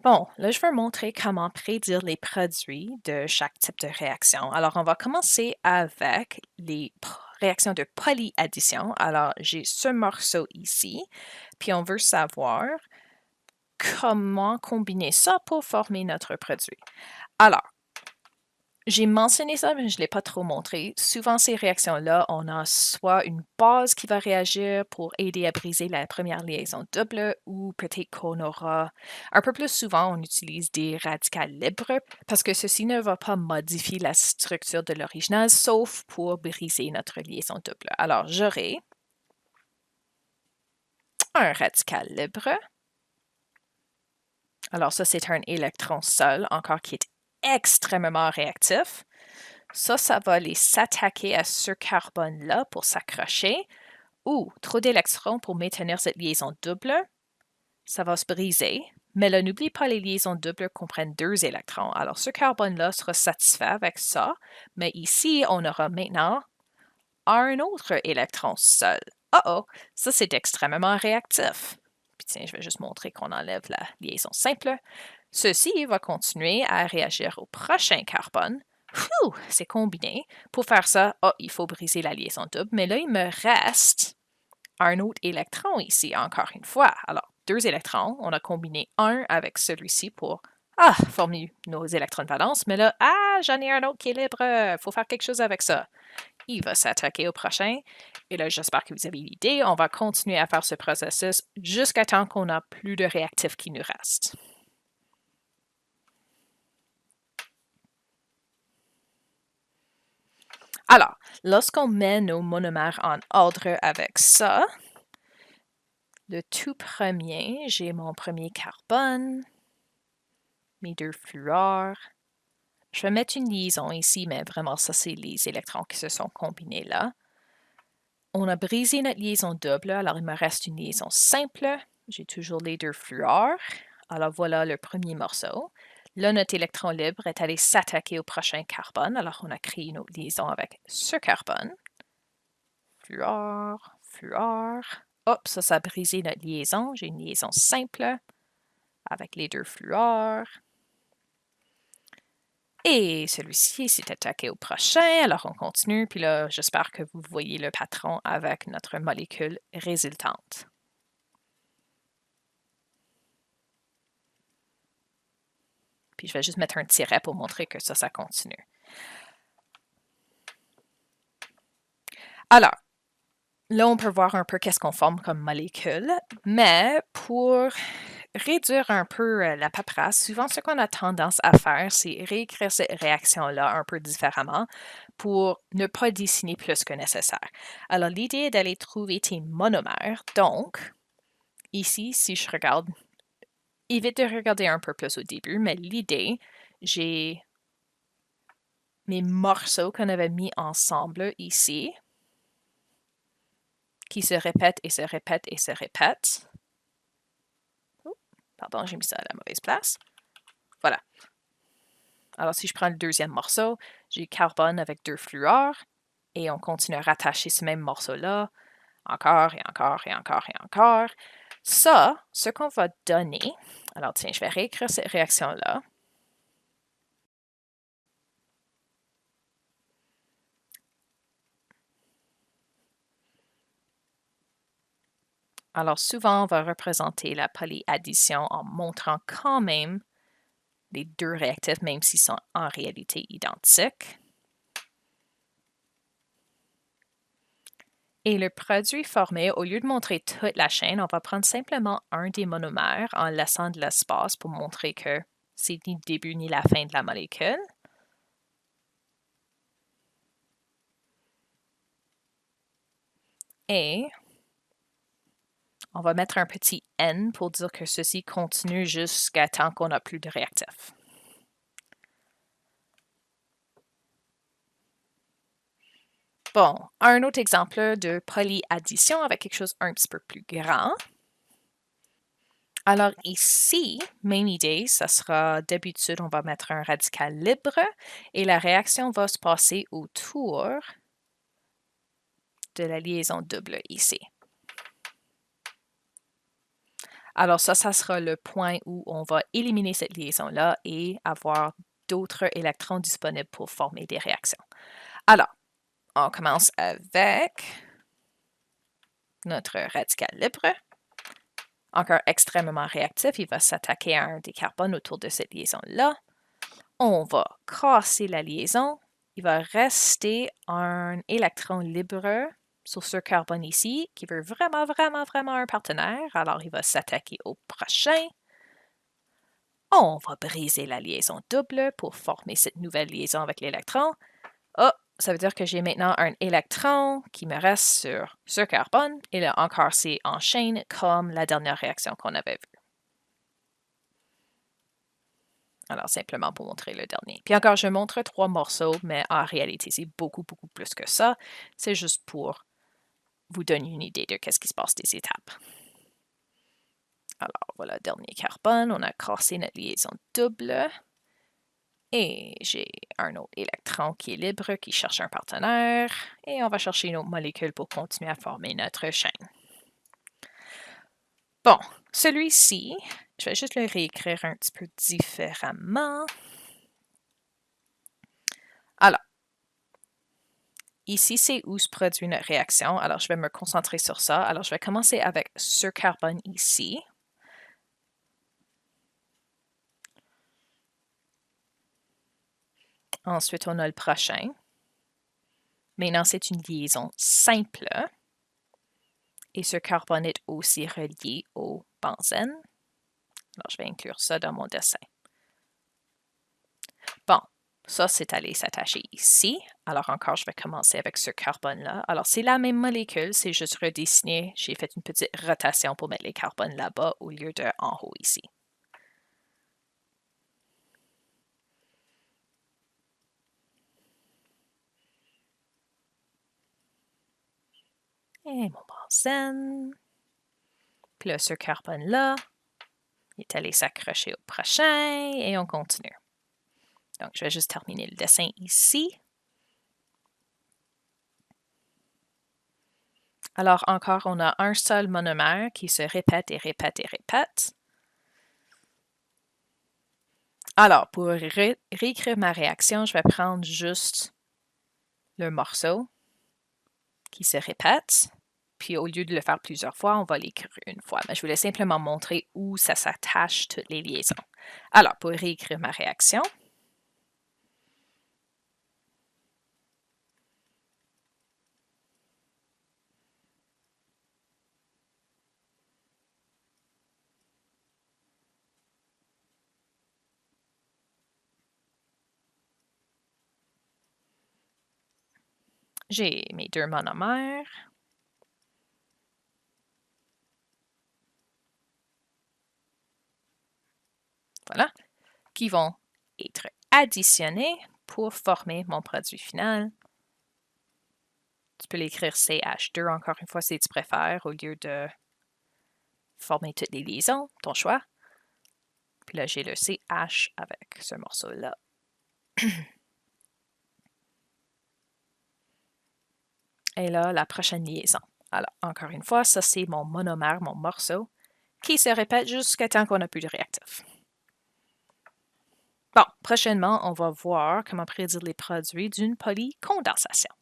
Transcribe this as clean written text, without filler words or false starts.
Bon, là, je veux montrer comment prédire les produits de chaque type de réaction. Alors, on va commencer avec les réactions de polyaddition. Alors, j'ai ce morceau ici, puis on veut savoir comment combiner ça pour former notre produit. Alors, j'ai mentionné ça, mais je ne l'ai pas trop montré. Souvent, ces réactions-là, on a soit une base qui va réagir pour aider à briser la première liaison double, ou peut-être qu'on aura, un peu plus souvent, on utilise des radicales libres, parce que ceci ne va pas modifier la structure de l'original, sauf pour briser notre liaison double. Alors, j'aurai un radical libre. Alors, ça, c'est un électron seul, encore qui est extrêmement réactif. Ça va les s'attaquer à ce carbone-là pour s'accrocher, ou trop d'électrons pour maintenir cette liaison double, ça va se briser. Mais là, n'oublie pas, les liaisons doubles comprennent 2 électrons. Alors, ce carbone-là sera satisfait avec ça, mais ici, on aura maintenant un autre électron seul. Oh, ça, c'est extrêmement réactif. Puis tiens, je vais juste montrer qu'on enlève la liaison simple. Ceci va continuer à réagir au prochain carbone. C'est combiné. Pour faire ça, il faut briser la liaison double, mais là, il me reste un autre électron ici, encore une fois. Alors, 2 électrons, on a combiné un avec celui-ci pour former nos électrons de valence, mais là, j'en ai un autre qui est libre, il faut faire quelque chose avec ça. Il va s'attaquer au prochain, et là, j'espère que vous avez l'idée, on va continuer à faire ce processus jusqu'à temps qu'on n'a plus de réactifs qui nous restent. Alors, lorsqu'on met nos monomères en ordre avec ça, le tout premier, j'ai mon premier carbone, mes 2 fluors. Je vais mettre une liaison ici, mais vraiment, ça, c'est les électrons qui se sont combinés là. On a brisé notre liaison double, alors il me reste une liaison simple. J'ai toujours les 2 fluors. Alors voilà le premier morceau. Là, notre électron libre est allé s'attaquer au prochain carbone, alors on a créé une autre liaison avec ce carbone. Fluor, fluor. Hop, ça a brisé notre liaison. J'ai une liaison simple avec les 2 fluors. Et celui-ci s'est attaqué au prochain, alors on continue, puis là, j'espère que vous voyez le patron avec notre molécule résultante. Puis je vais juste mettre un tiret pour montrer que ça continue. Alors, là, on peut voir un peu qu'est-ce qu'on forme comme molécule, mais pour réduire un peu la paperasse, souvent ce qu'on a tendance à faire, c'est réécrire cette réaction-là un peu différemment pour ne pas dessiner plus que nécessaire. Alors, l'idée est d'aller trouver tes monomères. Donc, ici, si je regarde, évite de regarder un peu plus au début, mais l'idée, j'ai mes morceaux qu'on avait mis ensemble ici, qui se répètent et se répètent et se répètent. Oh, pardon, j'ai mis ça à la mauvaise place. Voilà. Alors, si je prends le deuxième morceau, j'ai carbone avec 2 fluors, et on continue à rattacher ce même morceau-là, encore et encore et encore et encore. Ça, ce qu'on va donner, alors tiens, je vais réécrire cette réaction-là. Alors, souvent, on va représenter la polyaddition en montrant quand même les 2 réactifs, même s'ils sont en réalité identiques. Et le produit formé, au lieu de montrer toute la chaîne, on va prendre simplement un des monomères en laissant de l'espace pour montrer que c'est ni le début ni la fin de la molécule. Et on va mettre un petit N pour dire que ceci continue jusqu'à temps qu'on n'a plus de réactifs. Bon, un autre exemple de polyaddition avec quelque chose un petit peu plus grand. Alors ici, même idée, ça sera d'habitude, on va mettre un radical libre et la réaction va se passer autour de la liaison double ici. Alors ça sera le point où on va éliminer cette liaison-là et avoir d'autres électrons disponibles pour former des réactions. Alors, on commence avec notre radical libre. Encore extrêmement réactif, il va s'attaquer à un des carbones autour de cette liaison-là. On va casser la liaison. Il va rester un électron libre sur ce carbone ici qui veut vraiment, vraiment, vraiment un partenaire. Alors, il va s'attaquer au prochain. On va briser la liaison double pour former cette nouvelle liaison avec l'électron. Oh, ça veut dire que j'ai maintenant un électron qui me reste sur ce carbone et là encore c'est en chaîne comme la dernière réaction qu'on avait vue. Alors simplement pour montrer le dernier. Puis encore, je montre 3 morceaux, mais en réalité c'est beaucoup, beaucoup plus que ça. C'est juste pour vous donner une idée de qu'est-ce qui se passe des étapes. Alors voilà, dernier carbone, on a cassé notre liaison double. Et j'ai un autre électron qui est libre, qui cherche un partenaire. Et on va chercher une autre molécule pour continuer à former notre chaîne. Bon, celui-ci, je vais juste le réécrire un petit peu différemment. Alors, ici, c'est où se produit une réaction. Alors, je vais me concentrer sur ça. Alors, je vais commencer avec ce carbone ici. Ensuite, on a le prochain. Maintenant, c'est une liaison simple. Et ce carbone est aussi relié au benzène. Alors, je vais inclure ça dans mon dessin. Bon, ça, c'est allé s'attacher ici. Alors, encore, je vais commencer avec ce carbone-là. Alors, c'est la même molécule, c'est juste redessiné. J'ai fait une petite rotation pour mettre les carbones là-bas au lieu de en haut ici. Et mon benzène. Puis là, ce carbone-là, il est allé s'accrocher au prochain et on continue. Donc, je vais juste terminer le dessin ici. Alors, encore, on a un seul monomère qui se répète et répète et répète. Alors, pour réécrire ma réaction, je vais prendre juste le morceau qui se répète. Puis au lieu de le faire plusieurs fois, on va l'écrire une fois. Mais je voulais simplement montrer où ça s'attache toutes les liaisons. Alors, pour réécrire ma réaction, j'ai mes deux monomères. Voilà. Qui vont être additionnés pour former mon produit final. Tu peux l'écrire CH2 encore une fois si tu préfères au lieu de former toutes les liaisons, ton choix. Puis là, j'ai le CH avec ce morceau-là. Et là, la prochaine liaison. Alors, encore une fois, ça c'est mon monomère, mon morceau, qui se répète jusqu'à temps qu'on n'a plus de réactif. Bon, prochainement, on va voir comment prédire les produits d'une polycondensation.